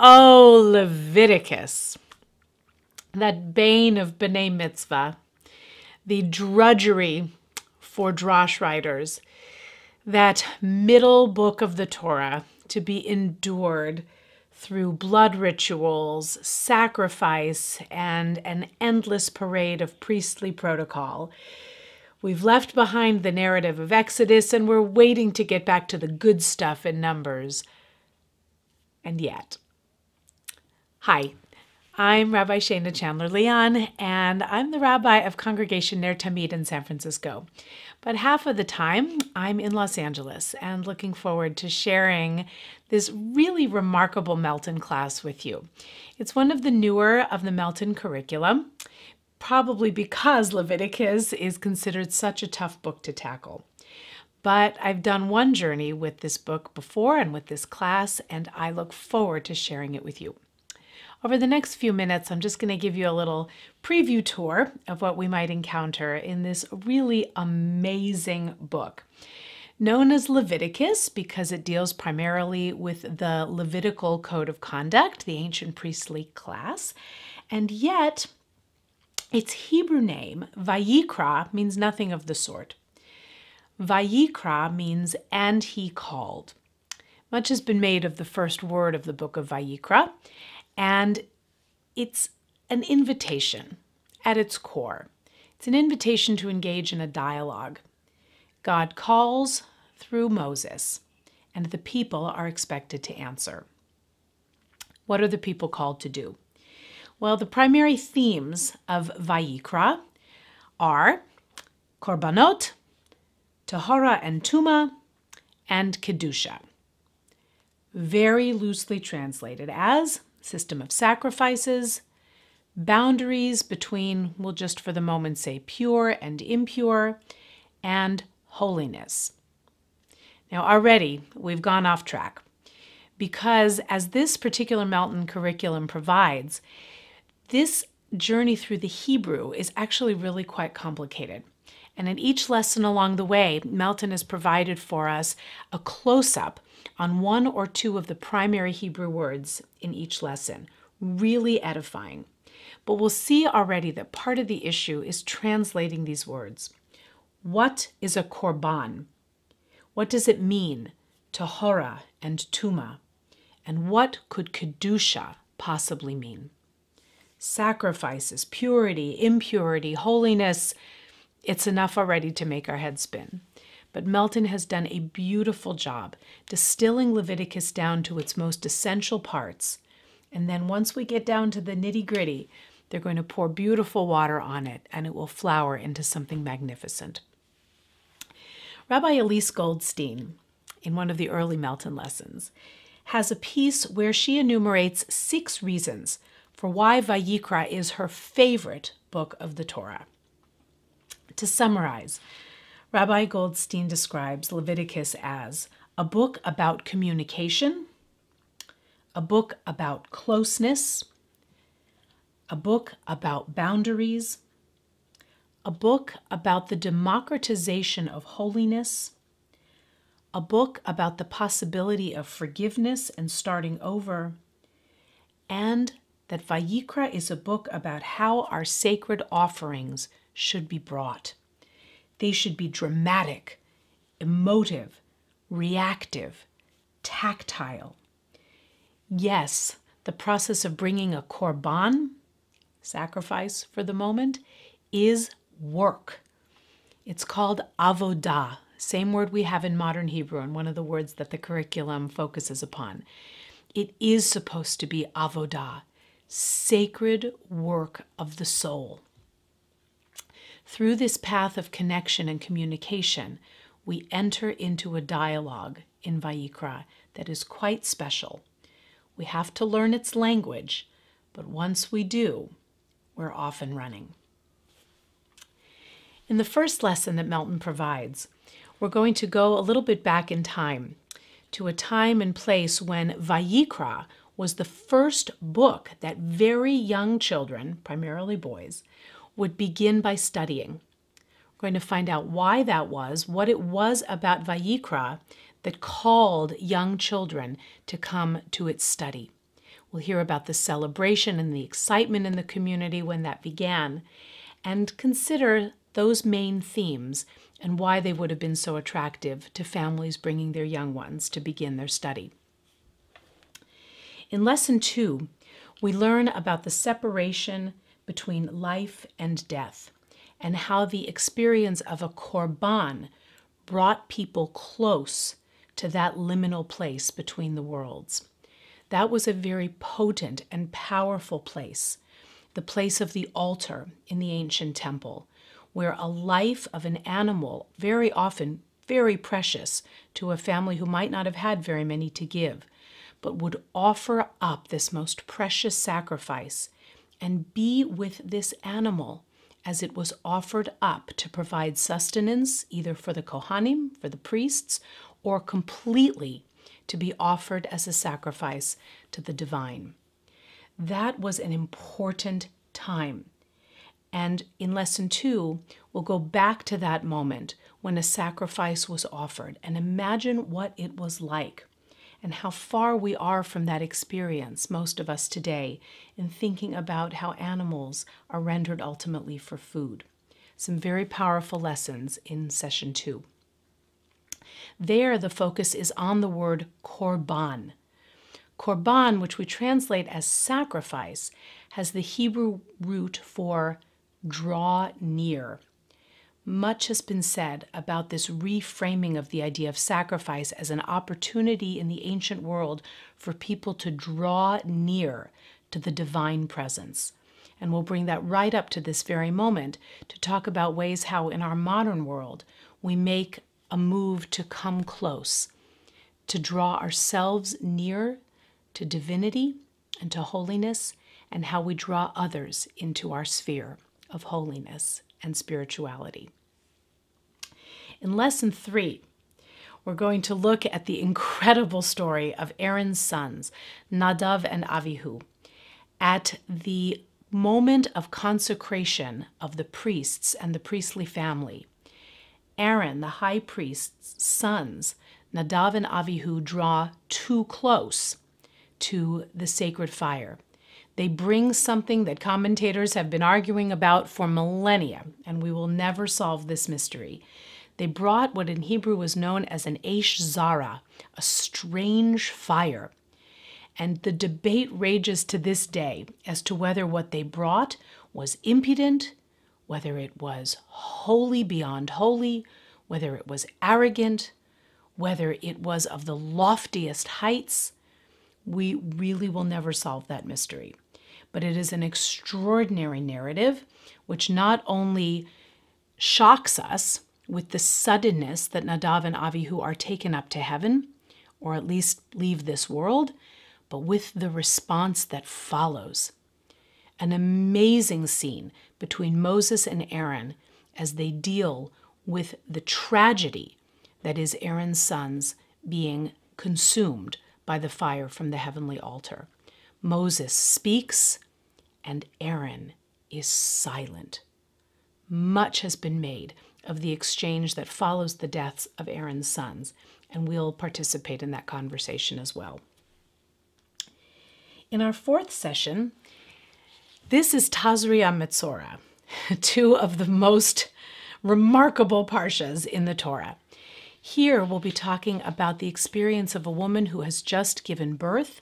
Oh, Leviticus, that bane of B'nai Mitzvah, the drudgery for drosh writers, that middle book of the Torah to be endured through blood rituals, sacrifice, and an endless parade of priestly protocol. We've left behind the narrative of Exodus, and we're waiting to get back to the good stuff in Numbers. And yet. Hi, I'm Rabbi Shana Chandler Leon, and I'm the rabbi of Congregation Ner Tamid in San Francisco. But half of the time, I'm in Los Angeles and looking forward to sharing this really remarkable Melton class with you. It's one of the newer of the Melton curriculum, probably because Leviticus is considered such a tough book to tackle. But I've done one journey with this book before and with this class, and I look forward to sharing it with you. Over the next few minutes, I'm just going to give you a little preview tour of what we might encounter in this really amazing book. Known as Leviticus because it deals primarily with the Levitical Code of Conduct, the ancient priestly class, and yet its Hebrew name, Vayikra, means nothing of the sort. Vayikra means, and he called. Much has been made of the first word of the book of Vayikra, and it's an invitation at its core. It's an invitation to engage in a dialogue. God calls through Moses, and the people are expected to answer. What are the people called to do? Well, the primary themes of Vayikra are Korbanot, Tahara and Tuma, and Kedusha. Very loosely translated as system of sacrifices, boundaries between, we'll just for the moment say pure and impure, and holiness. Now already we've gone off track because as this particular Melton curriculum provides, this journey through the Hebrew is actually really quite complicated. And in each lesson along the way, Melton has provided for us a close-up on one or two of the primary Hebrew words in each lesson, really edifying. But we'll see already that part of the issue is translating these words. What is a korban? What does it mean, tahora and tuma? And what could kedusha possibly mean? Sacrifices, purity, impurity, holiness. It's enough already to make our head spin. But Melton has done a beautiful job distilling Leviticus down to its most essential parts. And then once we get down to the nitty-gritty, they're going to pour beautiful water on it, and it will flower into something magnificent. Rabbi Elise Goldstein, in one of the early Melton lessons, has a piece where she enumerates 6 reasons for why Vayikra is her favorite book of the Torah. To summarize, Rabbi Goldstein describes Leviticus as a book about communication, a book about closeness, a book about boundaries, a book about the democratization of holiness, a book about the possibility of forgiveness and starting over, and that Vayikra is a book about how our sacred offerings should be brought. They should be dramatic, emotive, reactive, tactile. Yes, the process of bringing a korban, sacrifice for the moment, is work. It's called avodah, same word we have in modern Hebrew and one of the words that the curriculum focuses upon. It is supposed to be avodah, sacred work of the soul. Through this path of connection and communication, we enter into a dialogue in Vayikra that is quite special. We have to learn its language, but once we do, we're off and running. In the first lesson that Melton provides, we're going to go a little bit back in time to a time and place when Vayikra was the first book that very young children, primarily boys, would begin by studying. We're going to find out why that was, what it was about Vayikra that called young children to come to its study. We'll hear about the celebration and the excitement in the community when that began, and consider those main themes and why they would have been so attractive to families bringing their young ones to begin their study. In Lesson 2, we learn about the separation between life and death and how the experience of a korban brought people close to that liminal place between the worlds. That was a very potent and powerful place, the place of the altar in the ancient temple, where a life of an animal, very often very precious to a family who might not have had very many to give, but would offer up this most precious sacrifice and be with this animal as it was offered up to provide sustenance either for the Kohanim, for the priests, or completely to be offered as a sacrifice to the divine. That was an important time. And in Lesson 2, we'll go back to that moment when a sacrifice was offered and imagine what it was like and how far we are from that experience, most of us today, in thinking about how animals are rendered ultimately for food. Some very powerful lessons in Session 2. There, the focus is on the word korban. Korban, which we translate as sacrifice, has the Hebrew root for draw near. Much has been said about this reframing of the idea of sacrifice as an opportunity in the ancient world for people to draw near to the divine presence. And we'll bring that right up to this very moment to talk about ways how in our modern world we make a move to come close, to draw ourselves near to divinity and to holiness, and how we draw others into our sphere of holiness and spirituality. In Lesson 3, we're going to look at the incredible story of Aaron's sons, Nadav and Avihu, at the moment of consecration of the priests and the priestly family. Aaron, the high priest's sons, Nadav and Avihu, draw too close to the sacred fire. They bring something that commentators have been arguing about for millennia, and we will never solve this mystery. They brought what in Hebrew was known as an Eish Zara, a strange fire. And the debate rages to this day as to whether what they brought was impudent, whether it was holy beyond holy, whether it was arrogant, whether it was of the loftiest heights. We really will never solve that mystery. But it is an extraordinary narrative which not only shocks us with the suddenness that Nadav and Avihu are taken up to heaven, or at least leave this world, but with the response that follows. An amazing scene between Moses and Aaron as they deal with the tragedy that is Aaron's sons being consumed by the fire from the heavenly altar. Moses speaks and Aaron is silent. Much has been made of the exchange that follows the deaths of Aaron's sons, and we'll participate in that conversation as well. In our fourth session, this is Tazria Metzora, two of the most remarkable parshas in the Torah. Here we'll be talking about the experience of a woman who has just given birth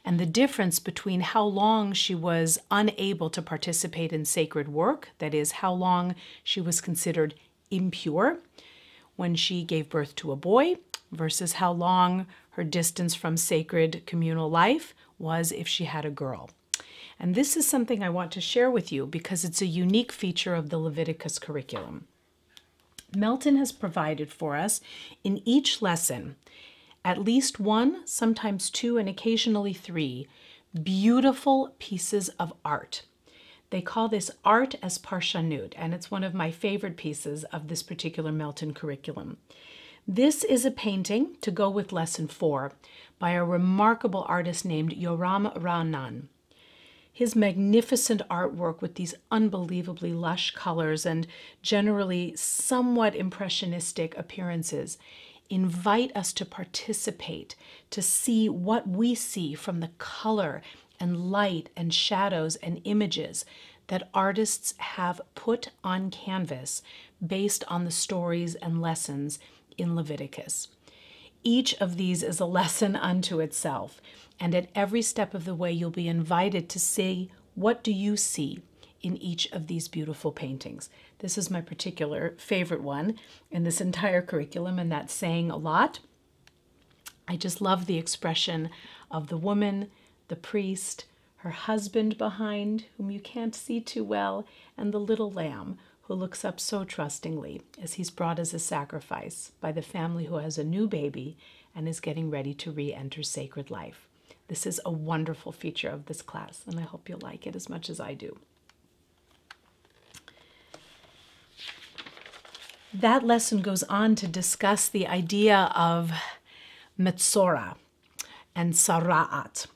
and the difference between how long she was unable to participate in sacred work, that is, how long she was considered impure when she gave birth to a boy, versus how long her distance from sacred communal life was if she had a girl. And this is something I want to share with you because it's a unique feature of the Leviticus curriculum. Melton has provided for us in each lesson at least one, sometimes two, and occasionally three beautiful pieces of art. They call this art as parshanut, and it's one of my favorite pieces of this particular Melton curriculum. This is a painting to go with Lesson 4 by a remarkable artist named Yoram Ra'anan. His magnificent artwork with these unbelievably lush colors and generally somewhat impressionistic appearances invite us to participate, to see what we see from the color and light and shadows and images that artists have put on canvas based on the stories and lessons in Leviticus. Each of these is a lesson unto itself, and at every step of the way you'll be invited to see, what do you see in each of these beautiful paintings? This is my particular favorite one in this entire curriculum, and that's saying a lot. I just love the expression of the woman, the priest, her husband behind, whom you can't see too well, and the little lamb who looks up so trustingly as he's brought as a sacrifice by the family who has a new baby and is getting ready to re-enter sacred life. This is a wonderful feature of this class, and I hope you'll like it as much as I do. That lesson goes on to discuss the idea of Metzora and Sara'at.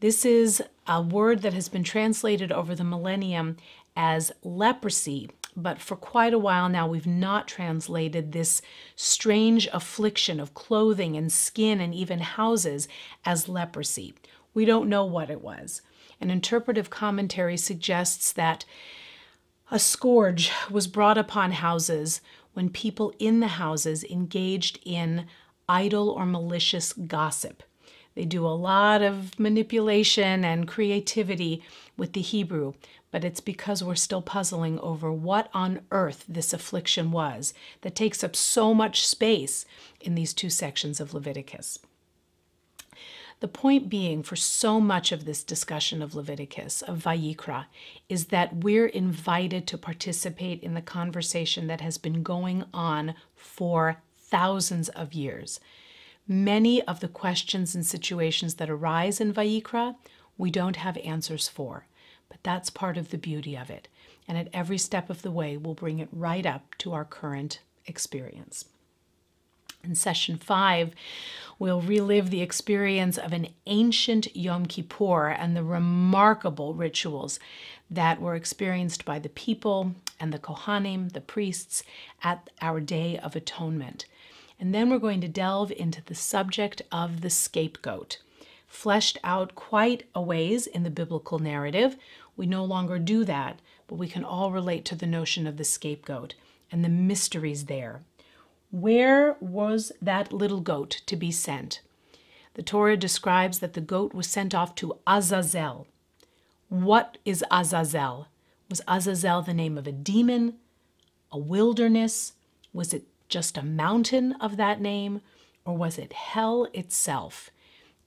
This is a word that has been translated over the millennium as leprosy, but for quite a while now we've not translated this strange affliction of clothing and skin and even houses as leprosy. We don't know what it was. An interpretive commentary suggests that a scourge was brought upon houses when people in the houses engaged in idle or malicious gossip. They do a lot of manipulation and creativity with the Hebrew, but it's because we're still puzzling over what on earth this affliction was that takes up so much space in these two sections of Leviticus. The point being for so much of this discussion of Leviticus, of Vayikra, is that we're invited to participate in the conversation that has been going on for thousands of years. Many of the questions and situations that arise in Vayikra, we don't have answers for, but that's part of the beauty of it. And at every step of the way, we'll bring it right up to our current experience. In session 5, we'll relive the experience of an ancient Yom Kippur and the remarkable rituals that were experienced by the people and the Kohanim, the priests, at our Day of Atonement. And then we're going to delve into the subject of the scapegoat, fleshed out quite a ways in the biblical narrative. We no longer do that, but we can all relate to the notion of the scapegoat and the mysteries there. Where was that little goat to be sent? The Torah describes that the goat was sent off to Azazel. What is Azazel? Was Azazel the name of a demon, a wilderness? Was it just a mountain of that name, or was it hell itself?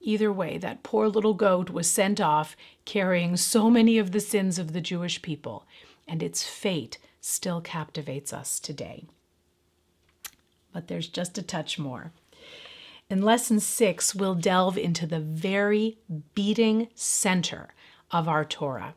Either way, that poor little goat was sent off carrying so many of the sins of the Jewish people, and its fate still captivates us today. But there's just a touch more. In lesson 6, we'll delve into the very beating center of our Torah.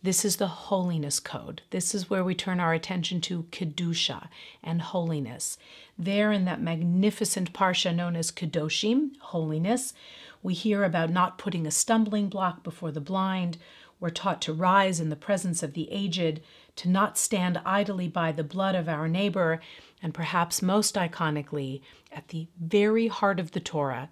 This is the Holiness Code. This is where we turn our attention to Kedusha and holiness. There in that magnificent parsha known as Kedoshim, holiness, we hear about not putting a stumbling block before the blind. We're taught to rise in the presence of the aged, to not stand idly by the blood of our neighbor, and perhaps most iconically, at the very heart of the Torah,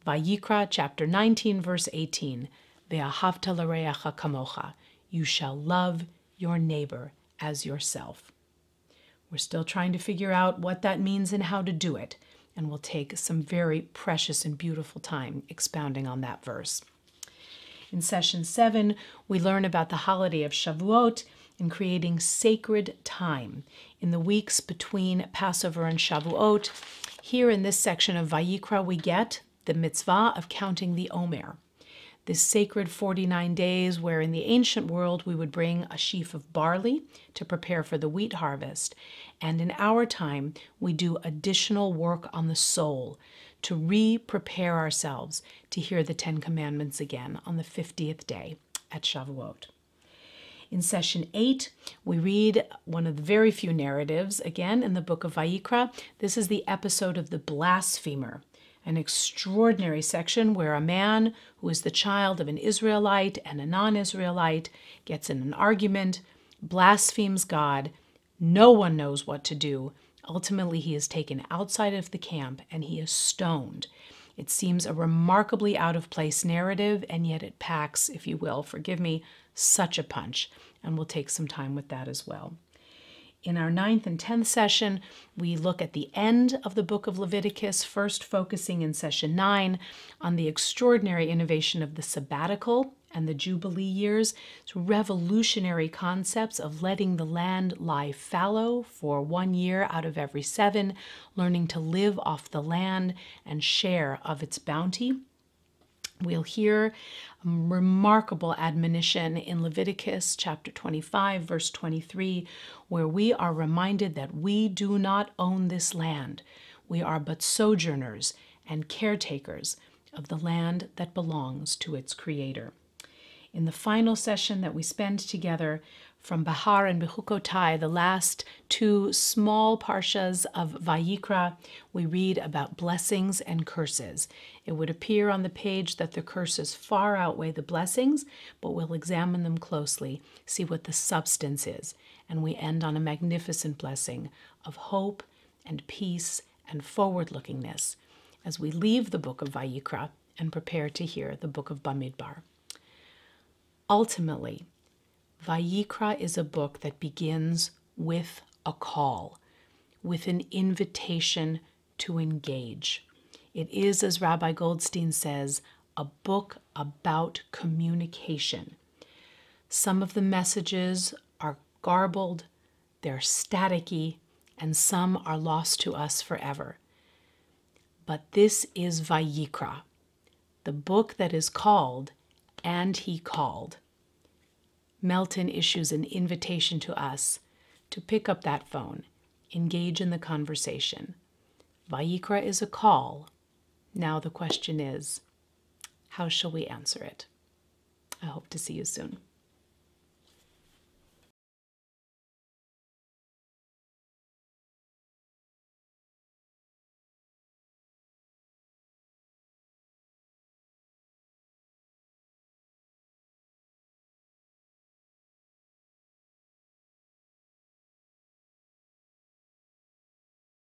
Vayikra chapter 19, verse 18, Ve'ahavta l'reacha kamocha, you shall love your neighbor as yourself. We're still trying to figure out what that means and how to do it, and we'll take some very precious and beautiful time expounding on that verse. In session 7, we learn about the holiday of Shavuot and creating sacred time in the weeks between Passover and Shavuot. Here in this section of Vayikra, we get the mitzvah of counting the Omer, this sacred 49 days where in the ancient world we would bring a sheaf of barley to prepare for the wheat harvest. And in our time, we do additional work on the soul to re-prepare ourselves to hear the 10 Commandments again on the 50th day at Shavuot. In session 8, we read one of the very few narratives, again, in the book of Vayikra. This is the episode of the Blasphemer, an extraordinary section where a man who is the child of an Israelite and a non-Israelite gets in an argument, blasphemes God. No one knows what to do. Ultimately, he is taken outside of the camp and he is stoned. It seems a remarkably out-of-place narrative, and yet it packs, if you will, forgive me, such a punch, and we'll take some time with that as well. In our 9th and 10th session, we look at the end of the book of Leviticus, first focusing in session 9 on the extraordinary innovation of the sabbatical and the Jubilee years. It's revolutionary concepts of letting the land lie fallow for 1 year out of every 7, learning to live off the land and share of its bounty. We'll hear a remarkable admonition in Leviticus chapter 25, verse 23, where we are reminded that we do not own this land. We are but sojourners and caretakers of the land that belongs to its creator. In the final session that we spend together from Bahar and Bechukotai, the last 2 small parshas of Vayikra, we read about blessings and curses. It would appear on the page that the curses far outweigh the blessings, but we'll examine them closely, see what the substance is, and we end on a magnificent blessing of hope and peace and forward-lookingness as we leave the book of Vayikra and prepare to hear the book of Bamidbar. Ultimately, Vayikra is a book that begins with a call, with an invitation to engage. It is, as Rabbi Goldstein says, a book about communication. Some of the messages are garbled, they're staticky, and some are lost to us forever. But this is Vayikra, the book that is called, "And He Called." Melton issues an invitation to us to pick up that phone, engage in the conversation. Vayikra is a call. Now the question is, how shall we answer it? I hope to see you soon.